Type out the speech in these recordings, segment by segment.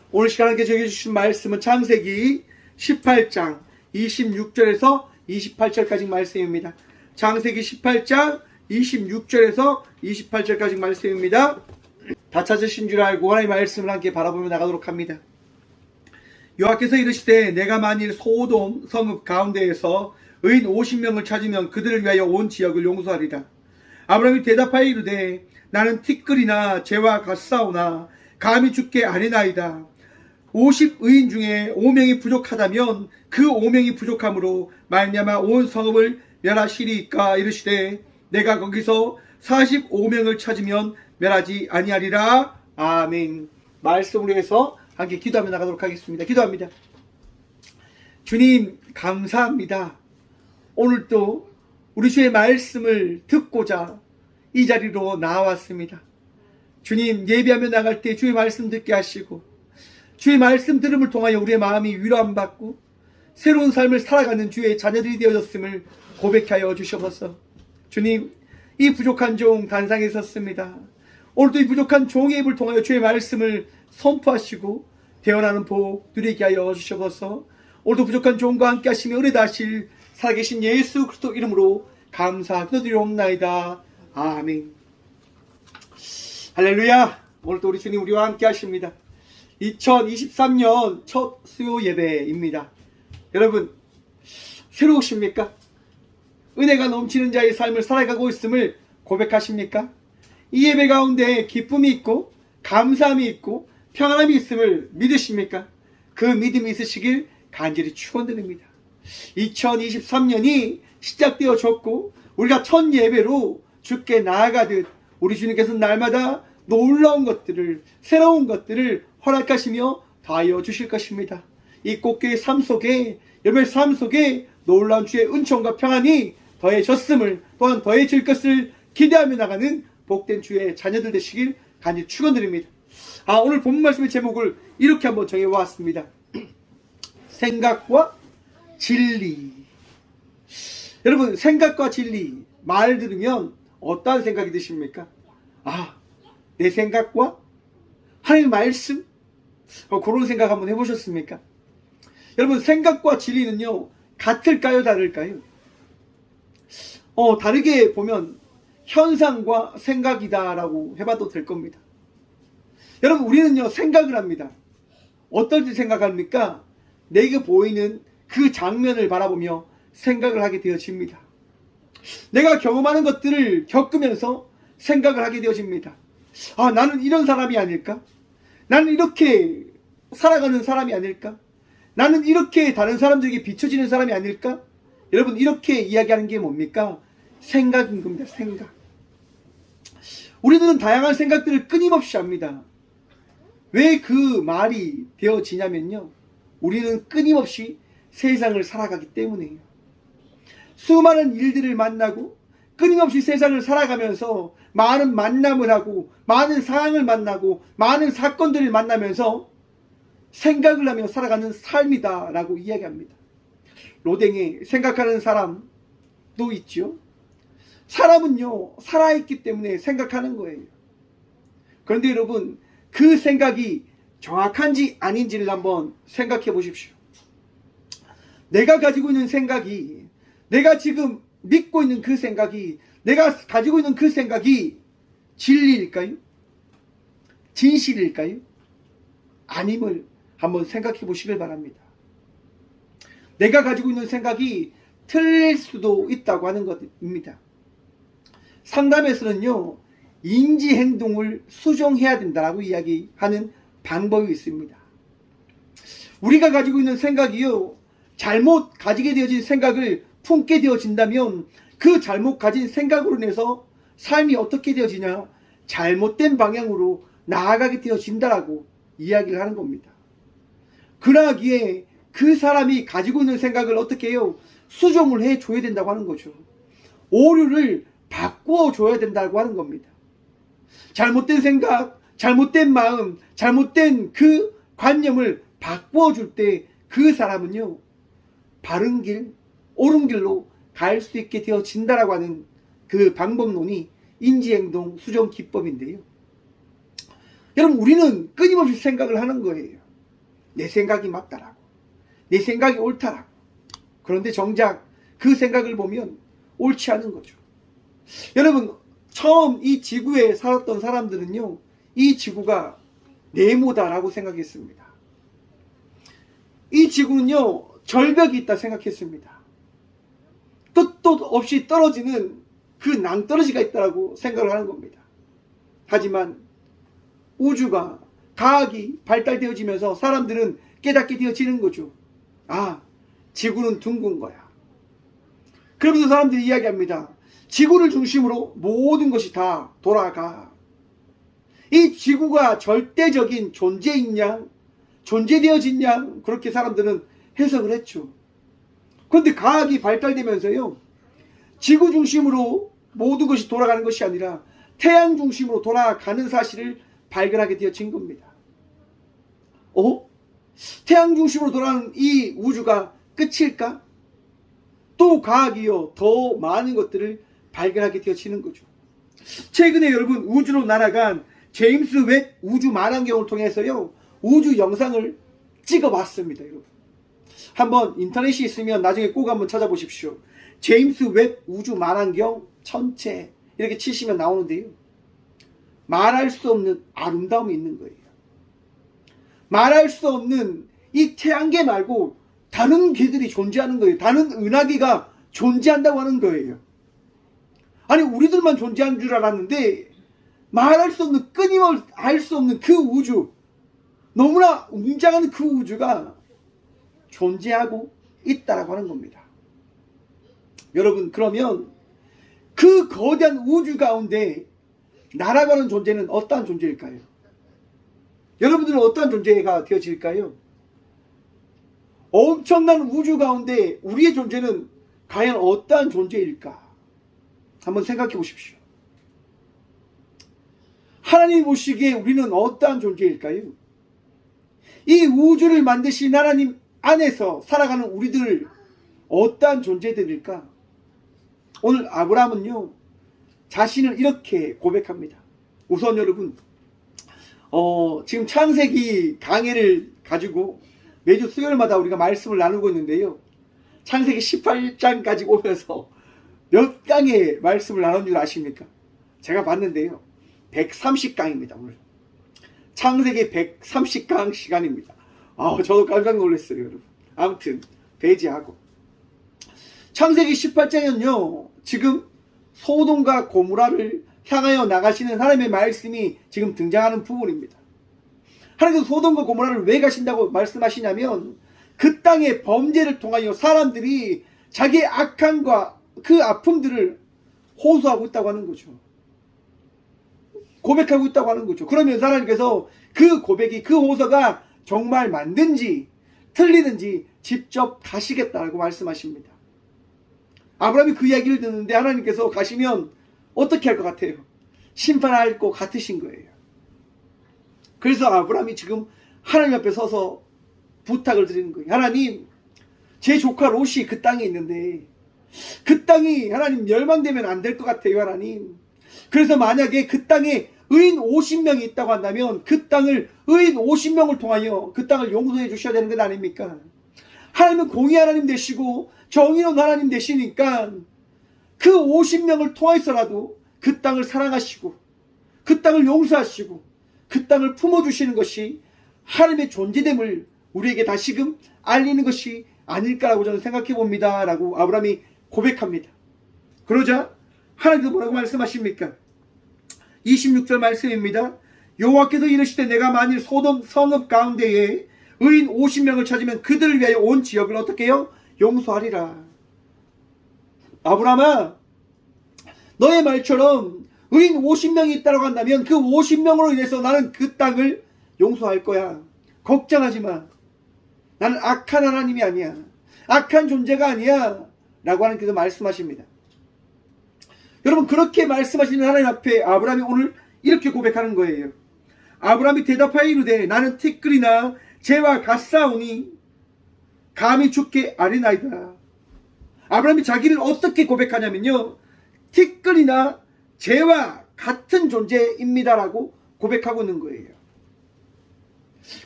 오늘 시간 함께 적어주신 말씀은 창세기 18장 26절에서 28절까지 말씀입니다. 창세기 18장 26절에서 28절까지 말씀입니다. 다 찾으신 줄 알고 하나님의 말씀을 함께 바라보며 나가도록 합니다. 여호와께서 이르시되 내가 만일 소돔 성읍 가운데에서 의인 50명을 찾으면 그들을 위하여 온 지역을 용서하리라. 아브라함이 대답하여 이르되 나는 티끌이나 재와 같사오나 감히 주께 아뢰나이다. 50의인 중에 5명이 부족하다면 그 5명이 부족함으로 말미암아 온 성읍을 멸하시리이까. 이르시되 내가 거기서 45명을 찾으면 멸하지 아니하리라. 아멘. 말씀으로 해서 함께 기도하며 나가도록 하겠습니다. 기도합니다. 주님 감사합니다. 오늘도 우리 주의 말씀을 듣고자 이 자리로 나왔습니다. 주님, 예배하며 나갈 때 주의 말씀 듣게 하시고 주의 말씀 들음을 통하여 우리의 마음이 위로함 받고 새로운 삶을 살아가는 주의 자녀들이 되어졌음을 고백하여 주시옵소서. 주님, 이 부족한 종 단상에 섰습니다. 오늘도 이 부족한 종의 입을 통하여 주의 말씀을 선포하시고 대언하는 복 누리게 하여 주시옵소서. 오늘도 부족한 종과 함께 하시며 은혜 다하실 살아계신 예수 그리스도 이름으로 감사 기도드리옵나이다. 아멘. 할렐루야. 오늘도 우리 주님 우리와 함께 하십니다. 2023년 첫 수요 예배입니다. 여러분 새로우십니까? 은혜가 넘치는 자의 삶을 살아가고 있음을 고백하십니까? 이 예배 가운데 기쁨이 있고 감사함이 있고 평안함이 있음을 믿으십니까? 그 믿음이 있으시길 간절히 축원드립니다. 2023년이 시작되어졌고 우리가 첫 예배로 주께 나아가듯 우리 주님께서는 날마다 놀라운 것들을 새로운 것들을 허락하시며 다하여 주실 것입니다. 이 꽃게의 삶 속에 여러분의 삶 속에 놀라운 주의 은총과 평안이 더해졌음을 또한 더해질 것을 기대하며 나가는 복된 주의 자녀들 되시길 간절히 축원드립니다. 오늘 본문 말씀의 제목을 이렇게 한번 정해보았습니다. 생각과 진리. 여러분 생각과 진리 말 들으면 어떠한 생각이 드십니까? 내 생각과 하나님의 말씀? 그런 생각 한번 해보셨습니까? 여러분 생각과 진리는요 같을까요 다를까요? 다르게 보면 현상과 생각이다 라고 해봐도 될 겁니다. 여러분 우리는요 생각을 합니다. 어떨 때 생각합니까? 내게 보이는 그 장면을 바라보며 생각을 하게 되어집니다. 내가 경험하는 것들을 겪으면서 생각을 하게 되어집니다. 나는 이런 사람이 아닐까? 나는 이렇게 살아가는 사람이 아닐까? 나는 이렇게 다른 사람들에게 비춰지는 사람이 아닐까? 여러분 이렇게 이야기하는 게 뭡니까? 생각인 겁니다. 생각. 우리들은 다양한 생각들을 끊임없이 합니다. 왜 그 말이 되어지냐면요 우리는 끊임없이 세상을 살아가기 때문이에요. 수많은 일들을 만나고 끊임없이 세상을 살아가면서 많은 만남을 하고 많은 상황을 만나고 많은 사건들을 만나면서 생각을 하며 살아가는 삶이다 라고 이야기합니다. 로댕에 생각하는 사람도 있죠. 사람은요 살아있기 때문에 생각하는 거예요. 그런데 여러분 그 생각이 정확한지 아닌지를 한번 생각해 보십시오. 내가 가지고 있는 생각이 내가 지금 믿고 있는 그 생각이 내가 가지고 있는 그 생각이 진리일까요? 진실일까요? 아님을 한번 생각해 보시길 바랍니다. 내가 가지고 있는 생각이 틀릴 수도 있다고 하는 것입니다. 상담에서는요 인지행동을 수정해야 된다고 이야기하는 방법이 있습니다. 우리가 가지고 있는 생각이요 잘못 가지게 되어진 생각을 품게 되어진다면 그 잘못 가진 생각으로 인해서 삶이 어떻게 되어지냐 잘못된 방향으로 나아가게 되어진다라고 이야기를 하는 겁니다. 그러기에 그 사람이 가지고 있는 생각을 어떻게 해요? 수정을 해줘야 된다고 하는 거죠. 오류를 바꿔줘야 된다고 하는 겁니다. 잘못된 생각, 잘못된 마음, 잘못된 그 관념을 바꿔줄 때 그 사람은요 바른 길, 옳은 길로 갈 수 있게 되어진다라고 하는 그 방법론이 인지행동 수정 기법인데요. 여러분 우리는 끊임없이 생각을 하는 거예요. 내 생각이 맞다라고, 내 생각이 옳다라고. 그런데 정작 그 생각을 보면 옳지 않은 거죠. 여러분, 처음 이 지구에 살았던 사람들은요, 이 지구가 네모다라고 생각했습니다. 이 지구는요, 절벽이 있다 생각했습니다. 끝도 없이 떨어지는 그 낭떠러지가 있다라고 생각을 하는 겁니다. 하지만 우주가, 과학이 발달되어지면서 사람들은 깨닫게 되어지는 거죠. 아, 지구는 둥근 거야. 그러면서 사람들이 이야기합니다. 지구를 중심으로 모든 것이 다 돌아가. 이 지구가 절대적인 존재인 양, 존재되어진 양, 그렇게 사람들은 해석을 했죠. 그런데 과학이 발달되면서요, 지구 중심으로 모든 것이 돌아가는 것이 아니라 태양 중심으로 돌아가는 사실을 발견하게 되어진 겁니다. 태양 중심으로 돌아가는 이 우주가 끝일까? 또 과학이요, 더 많은 것들을 발견하게 되어지는 거죠. 최근에 여러분, 우주로 날아간 제임스 웹 우주 망원경을 통해서요, 우주 영상을 찍어봤습니다. 여러분, 한번 인터넷이 있으면 나중에 꼭 한번 찾아보십시오. 제임스 웹 우주 망원경 전체 이렇게 치시면 나오는데요, 말할 수 없는 아름다움이 있는 거예요. 말할 수 없는 이 태양계 말고 다른 개들이 존재하는 거예요. 다른 은하계가 존재한다고 하는 거예요. 아니, 우리들만 존재하는 줄 알았는데 말할 수 없는, 끊임없이 알 수 없는 그 우주, 너무나 웅장한 그 우주가 존재하고 있다라고 하는 겁니다. 여러분, 그러면 그 거대한 우주 가운데 날아가는 존재는 어떠한 존재일까요? 여러분들은 어떠한 존재가 되어질까요? 엄청난 우주 가운데 우리의 존재는 과연 어떠한 존재일까? 한번 생각해 보십시오. 하나님 보시기에 우리는 어떠한 존재일까요? 이 우주를 만드신 하나님 안에서 살아가는 우리들 어떠한 존재들일까? 오늘 아브라함은요, 자신을 이렇게 고백합니다. 우선 여러분, 지금 창세기 강해를 가지고 매주 수요일마다 우리가 말씀을 나누고 있는데요, 창세기 18장까지 오면서 몇 강의 말씀을 나눈 줄 아십니까? 제가 봤는데요, 130강입니다. 오늘 창세기 130강 시간입니다. 저도 깜짝 놀랐어요. 여러분, 아무튼 배제하고, 창세기 18장은요, 지금 소돔과 고모라를 향하여 나가시는 하나님의 말씀이 지금 등장하는 부분입니다. 하나님께서 소돔과 고모라를 왜 가신다고 말씀하시냐면, 그 땅의 범죄를 통하여 사람들이 자기의 악함과 그 아픔들을 호소하고 있다고 하는 거죠. 고백하고 있다고 하는 거죠. 그러면 하나님께서 그 고백이, 그 호소가 정말 맞는지 틀리는지 직접 가시겠다고 말씀하십니다. 아브라함이 그 이야기를 듣는데 하나님께서 가시면 어떻게 할 것 같아요? 심판할 것 같으신 거예요. 그래서 아브라함이 지금 하나님 앞에 서서 부탁을 드리는 거예요. 하나님, 제 조카 롯이 그 땅에 있는데 그 땅이 하나님 멸망되면 안 될 것 같아요. 하나님, 그래서 만약에 그 땅에 의인 50명이 있다고 한다면 그 땅을, 의인 50명을 통하여 그 땅을 용서해 주셔야 되는 것 아닙니까? 하나님은 공의 하나님 되시고 정의로운 하나님 되시니까 그 50명을 통해서라도 그 땅을 사랑하시고 그 땅을 용서하시고 그 땅을 품어주시는 것이 하나님의 존재됨을 우리에게 다시금 알리는 것이 아닐까라고 저는 생각해 봅니다. 라고 아브라함이 고백합니다. 그러자 하나님께서 뭐라고 말씀하십니까? 26절 말씀입니다. 여호와께서 이르시되 내가 만일 소돔 성읍 가운데에 의인 50명을 찾으면 그들을 위하여 온 지역을 어떻게 해요? 용서하리라. 아브라함아, 너의 말처럼 의인 50명이 있다고 한다면 그 50명으로 인해서 나는 그 땅을 용서할 거야. 걱정하지 마. 나는 악한 하나님이 아니야. 악한 존재가 아니야. 라고 하나님께서 말씀하십니다. 여러분, 그렇게 말씀하시는 하나님 앞에 아브라함이 오늘 이렇게 고백하는 거예요. 아브라함이 대답하여 이르되 나는 티끌이나 재와 같사오니 감히 주께 아뢰나이다. 아브라함이 자기를 어떻게 고백하냐면요, 티끌이나 재와 같은 존재입니다라고 고백하고 있는 거예요.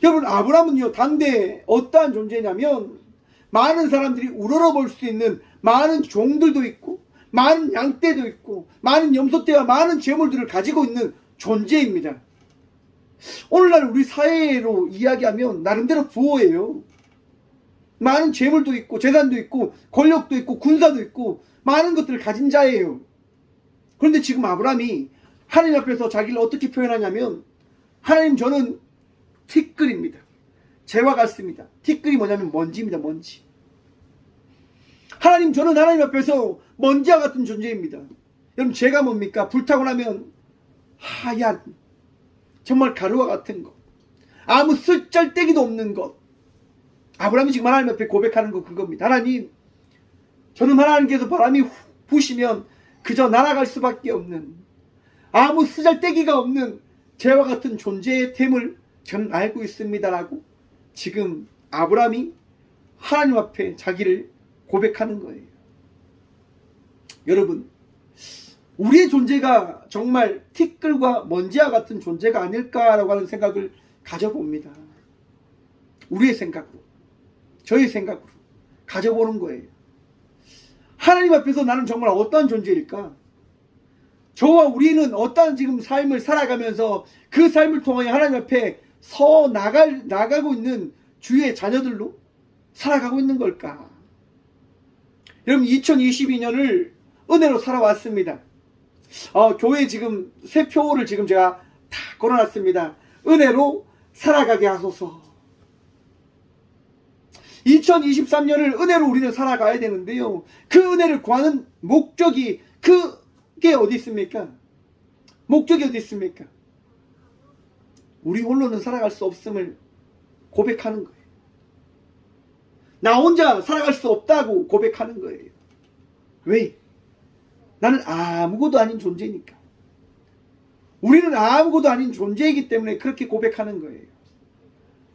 여러분, 아브라함은요, 당대 어떠한 존재냐면 많은 사람들이 우러러볼 수 있는 많은 종들도 있고 많은 양떼도 있고 많은 염소떼와 많은 재물들을 가지고 있는 존재입니다. 오늘날 우리 사회로 이야기하면 나름대로 부호예요. 많은 재물도 있고 재산도 있고 권력도 있고 군사도 있고 많은 것들을 가진 자예요. 그런데 지금 아브라함이 하나님 앞에서 자기를 어떻게 표현하냐면, 하나님, 저는 티끌입니다. 재와 같습니다. 티끌이 뭐냐면 먼지입니다. 먼지. 하나님, 저는 하나님 앞에서 먼지와 같은 존재입니다. 여러분, 재가 뭡니까? 불타고 나면 하얀, 정말 가루와 같은 것, 아무 쓸잘데기도 없는 것. 아브라함이 지금 하나님 앞에 고백하는 거 그겁니다. 하나님, 저는 하나님께서 바람이 부시면 그저 날아갈 수밖에 없는, 아무 쓰잘데기가 없는 재와 같은 존재의 됨을 저는 알고 있습니다라고 지금 아브라함이 하나님 앞에 자기를 고백하는 거예요. 여러분, 우리의 존재가 정말 티끌과 먼지와 같은 존재가 아닐까라고 하는 생각을 가져봅니다. 우리의 생각으로, 저의 생각으로 가져보는 거예요. 하나님 앞에서 나는 정말 어떠한 존재일까? 저와 우리는 어떠한 지금 삶을 살아가면서 그 삶을 통하여 하나님 앞에 나가고 있는 주의 자녀들로 살아가고 있는 걸까? 여러분, 2022년을 은혜로 살아왔습니다. 교회 지금 새 표를 지금 제가 다 걸어놨습니다. 은혜로 살아가게 하소서. 2023년을 은혜로 우리는 살아가야 되는데요, 그 은혜를 구하는 목적이, 그게 어디 있습니까? 목적이 어디 있습니까? 우리 홀로는 살아갈 수 없음을 고백하는 거예요. 나 혼자 살아갈 수 없다고 고백하는 거예요. 왜? 나는 아무것도 아닌 존재니까. 우리는 아무것도 아닌 존재이기 때문에 그렇게 고백하는 거예요.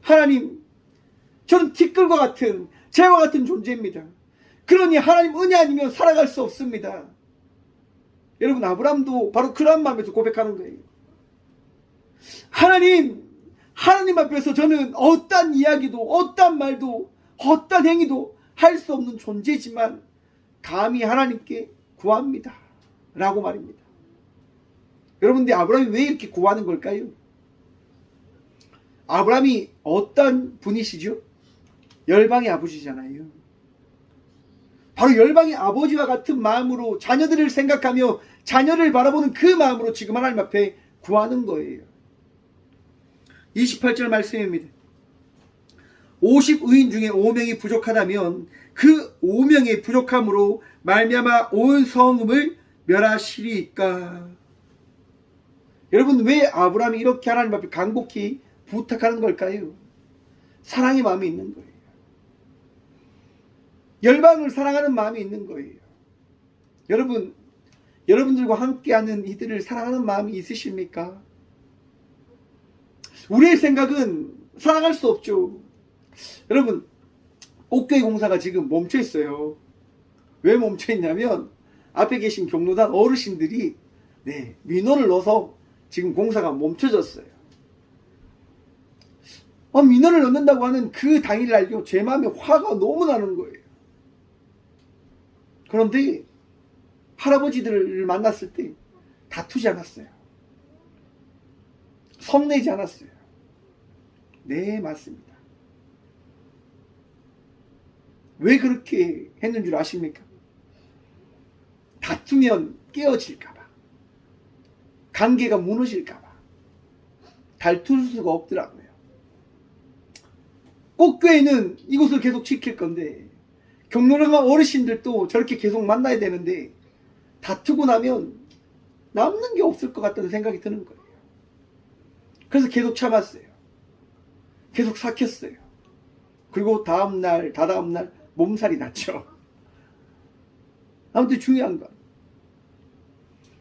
하나님, 저는 티끌과 같은, 재와 같은 존재입니다. 그러니 하나님 은혜 아니면 살아갈 수 없습니다. 여러분, 아브라함도 바로 그런 마음에서 고백하는 거예요. 하나님 앞에서 저는 어떠한 이야기도, 어떠한 말도, 어떠한 행위도 할 수 없는 존재지만 감히 하나님께 구합니다 라고 말입니다. 여러분들, 아브라함이 왜 이렇게 구하는 걸까요? 아브라함이 어떤 분이시죠? 열방의 아버지잖아요. 바로 열방의 아버지와 같은 마음으로 자녀들을 생각하며 자녀를 바라보는 그 마음으로 지금 하나님 앞에 구하는 거예요. 28절 말씀입니다. 50의인 중에 5명이 부족하다면 그 5명의 부족함으로 말미암아 온 성읍을 멸하시리이까. 여러분, 왜 아브라함이 이렇게 하나님 앞에 간곡히 부탁하는 걸까요? 사랑의 마음이 있는 거예요. 열방을 사랑하는 마음이 있는 거예요. 여러분, 여러분들과 함께하는 이들을 사랑하는 마음이 있으십니까? 우리의 생각은 사랑할 수 없죠. 여러분, 꽃교회 공사가 지금 멈춰 있어요. 왜 멈춰 있냐면 앞에 계신 경로당 어르신들이 민원을 넣어서 지금 공사가 멈춰졌어요. 민원을 넣는다고 하는 그 당일날요, 제 마음에 화가 너무 나는 거예요. 그런데 할아버지들을 만났을 때 다투지 않았어요. 성내지 않았어요. 네, 맞습니다. 왜 그렇게 했는 줄 아십니까? 다투면 깨어질까봐, 관계가 무너질까봐 다툴 수가 없더라고요. 꽃교회는 이곳을 계속 지킬 건데 경로당 어르신들도 저렇게 계속 만나야 되는데 다투고 나면 남는 게 없을 것 같다는 생각이 드는 거예요. 그래서 계속 참았어요. 계속 삭혔어요. 그리고 다음날, 다다음날 몸살이 났죠. 아무튼 중요한 건,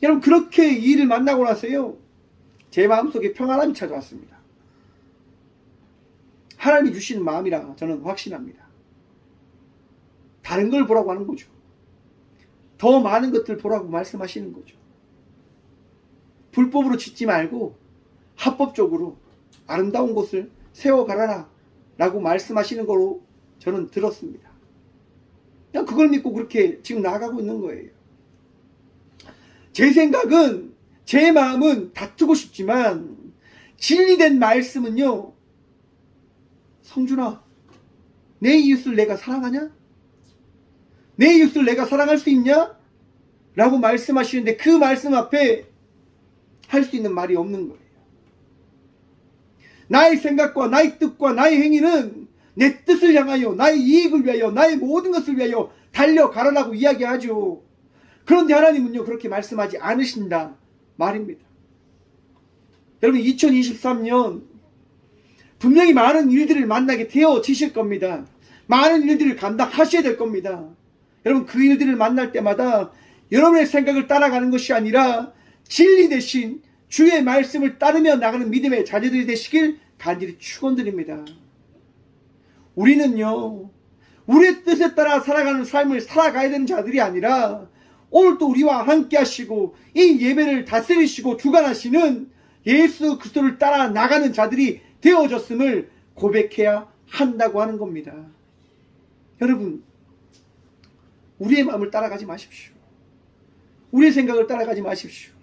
여러분, 그렇게 이 일을 만나고 나서요, 제 마음속에 평안함이 찾아왔습니다. 하나님이 주신 마음이라 저는 확신합니다. 다른 걸 보라고 하는 거죠. 더 많은 것들 보라고 말씀하시는 거죠. 불법으로 짓지 말고 합법적으로 아름다운 곳을 세워가라라 라고 말씀하시는 거로 저는 들었습니다. 그냥 그걸 믿고 그렇게 지금 나아가고 있는 거예요. 제 생각은, 제 마음은 다투고 싶지만 진리된 말씀은요, 성준아, 내 이웃을 내가 사랑하냐? 내 이웃을 내가 사랑할 수 있냐? 라고 말씀하시는데 그 말씀 앞에 할 수 있는 말이 없는 거예요. 나의 생각과 나의 뜻과 나의 행위는 내 뜻을 향하여, 나의 이익을 위하여, 나의 모든 것을 위하여 달려가라라고 이야기하죠. 그런데 하나님은요, 그렇게 말씀하지 않으신다 말입니다. 여러분, 2023년 분명히 많은 일들을 만나게 되어지실 겁니다. 많은 일들을 감당하셔야 될 겁니다. 여러분, 그 일들을 만날 때마다 여러분의 생각을 따라가는 것이 아니라 진리 대신 주의 말씀을 따르며 나가는 믿음의 자녀들이 되시길 간절히 축원드립니다. 우리는요, 우리의 뜻에 따라 살아가는 삶을 살아가야 되는 자들이 아니라 오늘 또 우리와 함께 하시고 이 예배를 다스리시고 주관하시는 예수 그리스도를 따라 나가는 자들이 되어졌음을 고백해야 한다고 하는 겁니다. 여러분, 우리의 마음을 따라가지 마십시오. 우리의 생각을 따라가지 마십시오.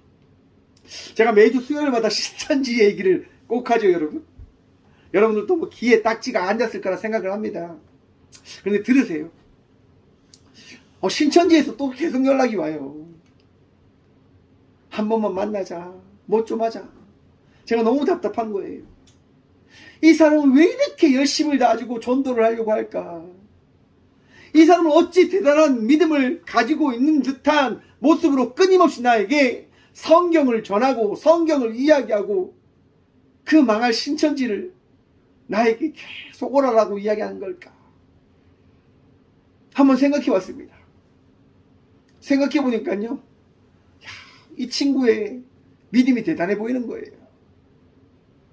제가 매주 수요일마다 신천지 얘기를 꼭 하죠, 여러분. 여러분들도 뭐 귀에 딱지가 앉았을 거라 생각을 합니다. 그런데 들으세요. 신천지에서 또 계속 연락이 와요. 한 번만 만나자, 뭐 좀 하자. 제가 너무 답답한 거예요. 이 사람은 왜 이렇게 열심을 다하고 전도를 하려고 할까? 이 사람은 어찌 대단한 믿음을 가지고 있는 듯한 모습으로 끊임없이 나에게 성경을 전하고 성경을 이야기하고 그 망할 신천지를 나에게 계속 오라라고 이야기하는 걸까? 한번 생각해 봤습니다. 생각해 보니까요, 이 친구의 믿음이 대단해 보이는 거예요.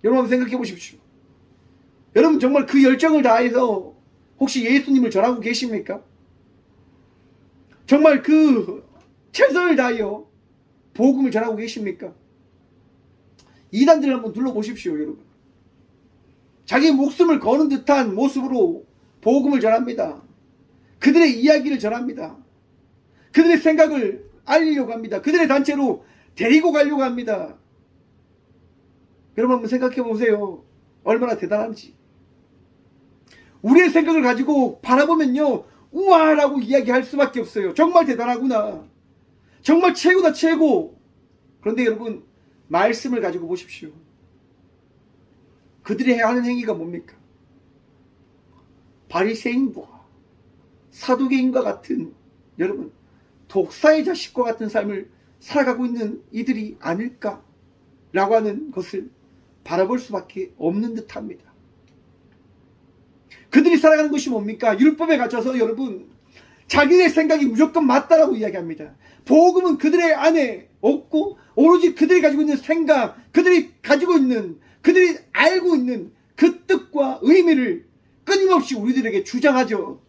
여러분 한번 생각해 보십시오. 여러분 정말 그 열정을 다해서 혹시 예수님을 전하고 계십니까? 정말 그 최선을 다하여 복음을 전하고 계십니까? 이단들을 한번 둘러보십시오, 여러분. 자기 목숨을 거는 듯한 모습으로 복음을 전합니다. 그들의 이야기를 전합니다. 그들의 생각을 알리려고 합니다. 그들의 단체로 데리고 가려고 합니다. 여러분 한번 생각해 보세요. 얼마나 대단한지. 우리의 생각을 가지고 바라보면요, 우와라고 이야기할 수밖에 없어요. 정말 대단하구나. 정말 최고다, 최고. 그런데 여러분, 말씀을 가지고 보십시오. 그들이 하는 행위가 뭡니까? 바리새인과 사두개인과 같은, 여러분, 독사의 자식과 같은 삶을 살아가고 있는 이들이 아닐까라고 하는 것을 바라볼 수밖에 없는 듯합니다. 그들이 살아가는 것이 뭡니까? 율법에 갇혀서 여러분, 자기의 생각이 무조건 맞다라고 이야기합니다. 복음은 그들의 안에 없고 오로지 그들이 가지고 있는 생각, 그들이 가지고 있는, 그들이 알고 있는 그 뜻과 의미를 끊임없이 우리들에게 주장하죠.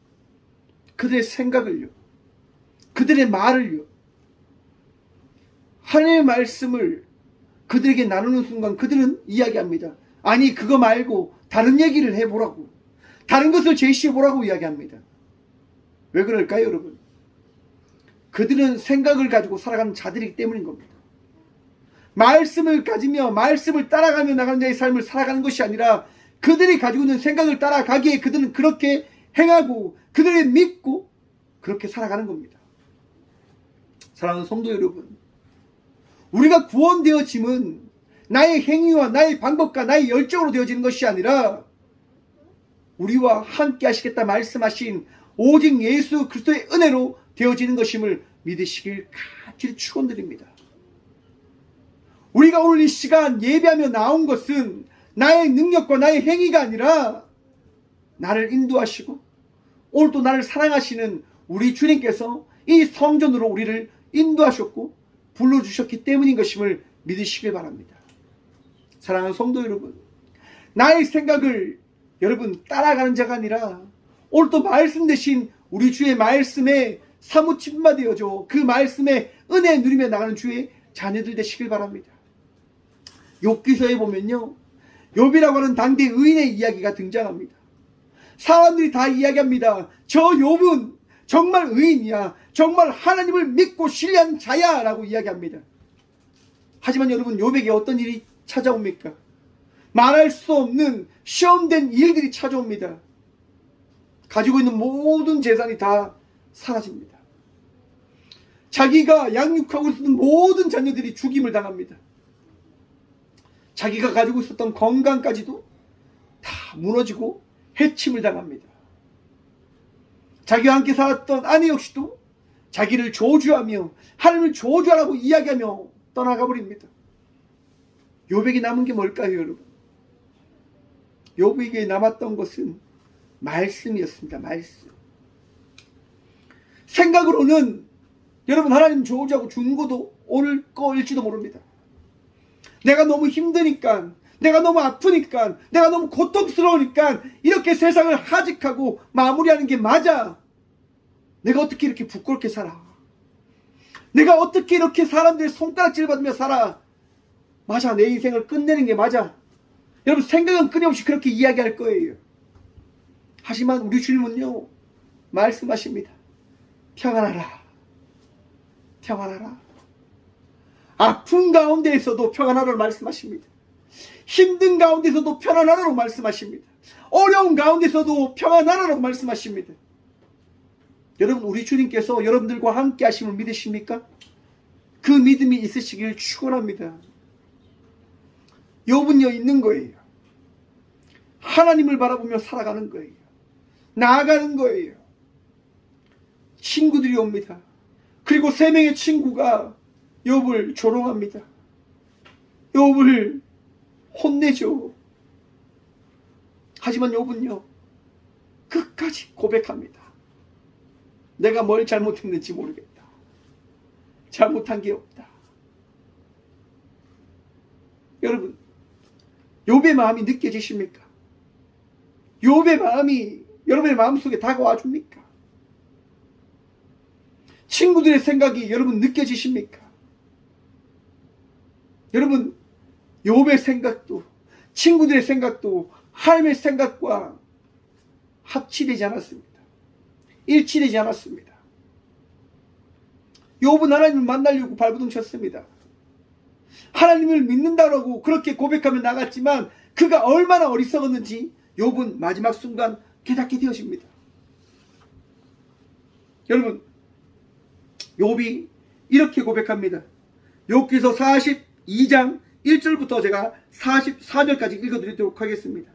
그들의 생각을요, 그들의 말을요, 하나님의 말씀을 그들에게 나누는 순간 그들은 이야기합니다. 아니, 그거 말고 다른 얘기를 해보라고, 다른 것을 제시해보라고 이야기합니다. 왜 그럴까요, 여러분? 그들은 생각을 가지고 살아가는 자들이기 때문인 겁니다. 말씀을 가지며 말씀을 따라가며 나가는 자의 삶을 살아가는 것이 아니라 그들이 가지고 있는 생각을 따라가기에 그들은 그렇게 행하고 그들을 믿고 그렇게 살아가는 겁니다. 사랑하는 성도 여러분, 우리가 구원되어짐은 나의 행위와 나의 방법과 나의 열정으로 되어지는 것이 아니라 우리와 함께 하시겠다 말씀하신 오직 예수 그리스도의 은혜로 되어지는 것임을 믿으시길 간절히 축원드립니다. 우리가 오늘 이 시간 예배하며 나온 것은 나의 능력과 나의 행위가 아니라 나를 인도하시고 오늘 또 나를 사랑하시는 우리 주님께서 이 성전으로 우리를 인도하셨고 불러주셨기 때문인 것임을 믿으시길 바랍니다. 사랑하는 성도 여러분, 나의 생각을 여러분 따라가는 자가 아니라 오늘 또 말씀 대신 우리 주의 말씀에 사무침 받으어줘 그 말씀에 은혜 누리며 나가는 주의 자녀들 되시길 바랍니다. 욥기서에 보면요, 욥이라고 하는 당대 의인의 이야기가 등장합니다. 사람들이 다 이야기합니다. 저 욥은 정말 의인이야. 정말 하나님을 믿고 신뢰한 자야 라고 이야기합니다. 하지만 여러분, 욥에게 어떤 일이 찾아옵니까? 말할 수 없는 시험된 일들이 찾아옵니다. 가지고 있는 모든 재산이 다 사라집니다. 자기가 양육하고 있었던 모든 자녀들이 죽임을 당합니다. 자기가 가지고 있었던 건강까지도 다 무너지고 해침을 당합니다. 자기와 함께 살았던 아내 역시도 자기를 저주하며 하나님을 저주하라고 이야기하며 떠나가 버립니다. 욥에게 남은 게 뭘까요, 여러분? 욥에게 남았던 것은 말씀이었습니다. 말씀. 생각으로는 여러분, 하나님 저주하고 죽는 것도 올 거일지도 모릅니다. 내가 너무 힘드니까, 내가 너무 아프니까, 내가 너무 고통스러우니까 이렇게 세상을 하직하고 마무리하는 게 맞아. 내가 어떻게 이렇게 부끄럽게 살아? 내가 어떻게 이렇게 사람들의 손가락질 받으며 살아? 맞아, 내 인생을 끝내는 게 맞아. 여러분, 생각은 끊임없이 그렇게 이야기할 거예요. 하지만 우리 주님은요, 말씀하십니다. 평안하라. 평안하라. 아픈 가운데에서도 평안하라고 말씀하십니다. 힘든 가운데서도 평안하라고 말씀하십니다. 어려운 가운데서도 평안하라고 말씀하십니다. 여러분, 우리 주님께서 여러분들과 함께 하심을 믿으십니까? 그 믿음이 있으시길 축원합니다. 욥은요, 있는 거예요. 하나님을 바라보며 살아가는 거예요. 나아가는 거예요. 친구들이 옵니다. 그리고 3명의 친구가 욥을 조롱합니다. 욥을 혼내죠. 하지만 욥은요, 끝까지 고백합니다. 내가 뭘 잘못했는지 모르겠다. 잘못한 게 없다. 여러분, 욥의 마음이 느껴지십니까? 욥의 마음이 여러분의 마음속에 다가와 줍니까? 친구들의 생각이 여러분 느껴지십니까? 여러분, 욥의 생각도 친구들의 생각도 하나님의 생각과 합치되지 않았습니다. 일치되지 않았습니다. 욥은 하나님을 만나려고 발버둥 쳤습니다. 하나님을 믿는다라고 그렇게 고백하며 나갔지만 그가 얼마나 어리석었는지 욥은 마지막 순간 깨닫게 되어집니다. 여러분, 욥이 이렇게 고백합니다. 욥기서 42장 1절부터 제가 44절까지 읽어드리도록 하겠습니다.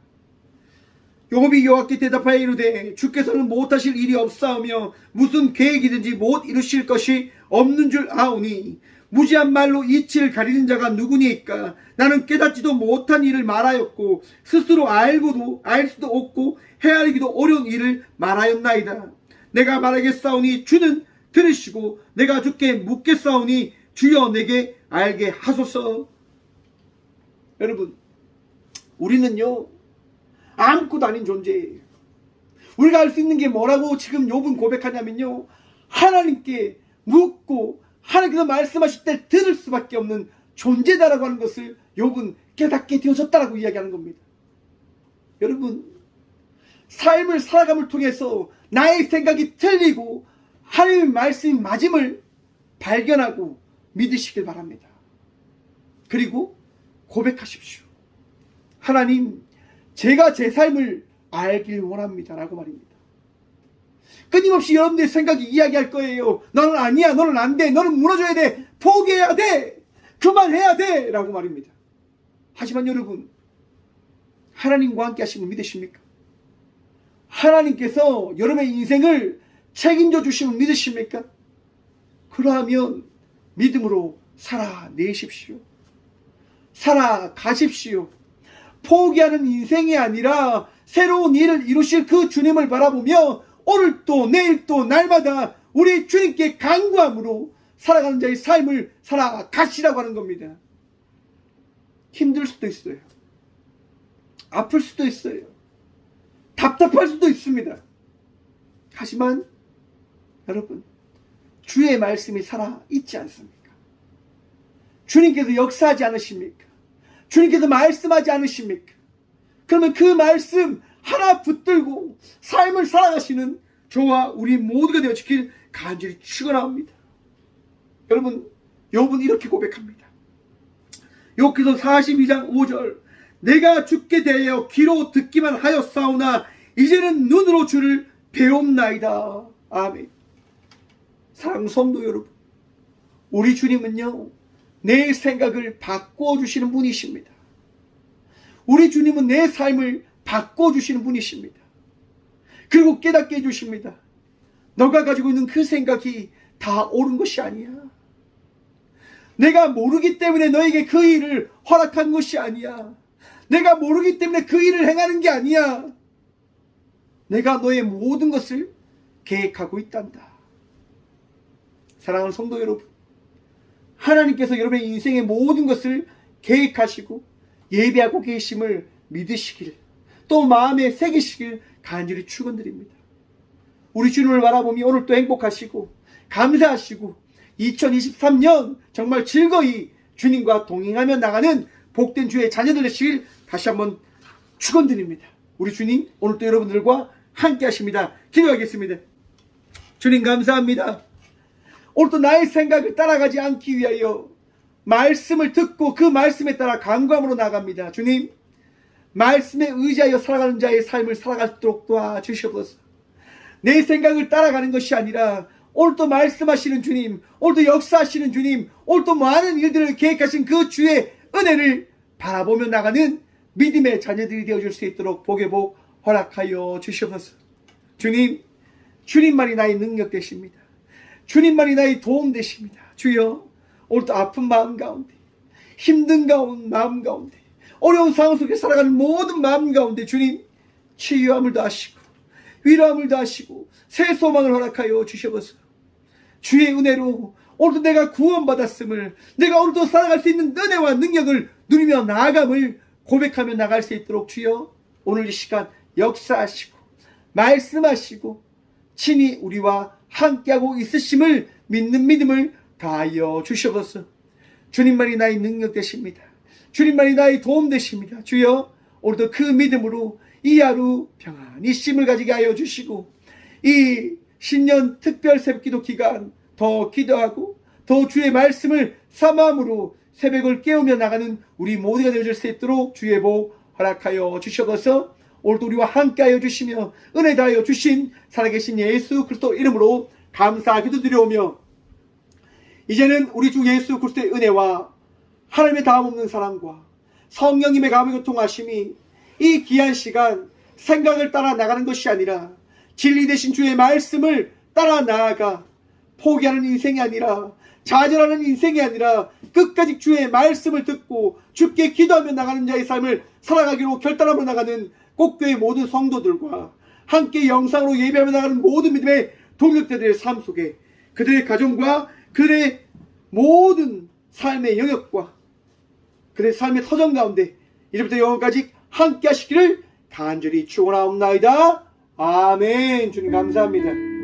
욥이 여호와께 대답하여 이르되 주께서는 못하실 일이 없사오며 무슨 계획이든지 못 이루실 것이 없는 줄 아오니 무지한 말로 이치를 가리는 자가 누구니까? 나는 깨닫지도 못한 일을 말하였고 스스로 알고도 알 수도 없고 헤아리기도 어려운 일을 말하였나이다. 내가 말하겠사오니 주는 들으시고 내가 주께 묻겠사오니 주여 내게 알게 하소서. 여러분, 우리는요, 아무것도 아닌 존재예요. 우리가 할 수 있는 게 뭐라고 지금 욥은 고백하냐면요, 하나님께 묻고 하나님께서 말씀하실 때 들을 수밖에 없는 존재다라고 하는 것을 욥은 깨닫게 되어졌다라고 이야기하는 겁니다. 여러분, 삶을 살아감을 통해서 나의 생각이 틀리고 하나님의 말씀이 맞음을 발견하고 믿으시길 바랍니다. 그리고 고백하십시오. 하나님, 제가 제 삶을 알길 원합니다 라고 말입니다. 끊임없이 여러분들의 생각이 이야기할 거예요. 너는 아니야, 너는 안 돼, 너는 무너져야 돼, 포기해야 돼, 그만해야 돼 라고 말입니다. 하지만 여러분, 하나님과 함께 하시는 거 믿으십니까? 하나님께서 여러분의 인생을 책임져 주시면 믿으십니까? 그러하면 믿음으로 살아내십시오. 살아가십시오. 포기하는 인생이 아니라 새로운 일을 이루실 그 주님을 바라보며 오늘도 내일도 날마다 우리 주님께 간구함으로 살아가는 자의 삶을 살아가시라고 하는 겁니다. 힘들 수도 있어요. 아플 수도 있어요. 답답할 수도 있습니다. 하지만 여러분, 주의 말씀이 살아있지 않습니까? 주님께서 역사하지 않으십니까? 주님께서 말씀하지 않으십니까? 그러면 그 말씀 하나 붙들고 삶을 살아가시는 저와 우리 모두가 되어지길 간절히 축원합니다. 여러분, 욥은 이렇게 고백합니다. 욥기서 42장 5절, 내가 죽게 대하여 귀로 듣기만 하였사오나 이제는 눈으로 주를 배움나이다. 아멘. 사랑하는 성도 여러분, 우리 주님은요, 내 생각을 바꿔주시는 분이십니다. 우리 주님은 내 삶을 바꿔주시는 분이십니다. 그리고 깨닫게 해주십니다. 너가 가지고 있는 그 생각이 다 옳은 것이 아니야. 내가 모르기 때문에 너에게 그 일을 허락한 것이 아니야. 내가 모르기 때문에 그 일을 행하는 게 아니야. 내가 너의 모든 것을 계획하고 있단다. 사랑하는 성도 여러분, 하나님께서 여러분의 인생의 모든 것을 계획하시고 예비하고 계심을 믿으시길, 또 마음에 새기시길 간절히 축원드립니다. 우리 주님을 바라보며 오늘 또 행복하시고 감사하시고 2023년 정말 즐거이 주님과 동행하며 나가는 복된 주의 자녀들 되시길 다시 한번 축원드립니다. 우리 주님 오늘 또 여러분들과 함께 하십니다. 기도하겠습니다. 주님 감사합니다. 오늘 또 나의 생각을 따라가지 않기 위하여 말씀을 듣고 그 말씀에 따라 간구함으로 나갑니다. 주님, 말씀에 의지하여 살아가는 자의 삶을 살아갈수록 도와주시옵소서. 내 생각을 따라가는 것이 아니라 오늘도 말씀하시는 주님, 오늘도 역사하시는 주님, 오늘도 많은 일들을 계획하신 그 주의 은혜를 바라보며 나가는 믿음의 자녀들이 되어줄 수 있도록 복의 복 허락하여 주시옵소서. 주님, 주님만이 나의 능력 되십니다. 주님만이 나의 도움 되십니다. 주여, 오늘도 아픈 마음 가운데, 힘든 마음 가운데, 어려운 상황 속에 살아가는 모든 마음 가운데 주님 치유함을 더하시고 위로함을 더하시고 새 소망을 허락하여 주시옵소서. 주의 은혜로 오늘도 내가 구원받았음을, 내가 오늘도 살아갈 수 있는 은혜와 능력을 누리며 나아감을 고백하며 나갈 수 있도록 주여 오늘 이 시간 역사하시고 말씀하시고 친히 우리와 함께하고 있으심을 믿는 믿음을 다하여 주시옵소서. 주님만이 나의 능력 되십니다. 주님만이 나의 도움 되십니다. 주여, 오늘도 그 믿음으로 이 하루 평안히 쉼을 가지게 하여 주시고 이 신년 특별 새벽기도 기간 더 기도하고 더 주의 말씀을 사모함으로 새벽을 깨우며 나가는 우리 모두가 되어질 수 있도록 주의 복 허락하여 주시옵소서. 오늘도 우리와 함께하여 주시며 은혜 다하여 주신 살아계신 예수 그리스도 이름으로 감사 기도드려오며 이제는 우리 주 예수 그리스도의 은혜와 하나님의 다함없는 사랑과 성령님의 감화 교통하심이 이 귀한 시간 생각을 따라 나가는 것이 아니라 진리 되신 주의 말씀을 따라 나아가 포기하는 인생이 아니라 좌절하는 인생이 아니라 끝까지 주의 말씀을 듣고 주께 기도하며 나가는 자의 삶을 살아가기로 결단하며 나가는 꼭교회 모든 성도들과 함께 영상으로 예배하며 나가는 모든 믿음의 동역자들의 삶 속에 그들의 가정과 그들의 모든 삶의 영역과 그들의 삶의 터전 가운데 이제부터 영원까지 함께 하시기를 간절히 축원하옵나이다. 아멘. 주님 감사합니다.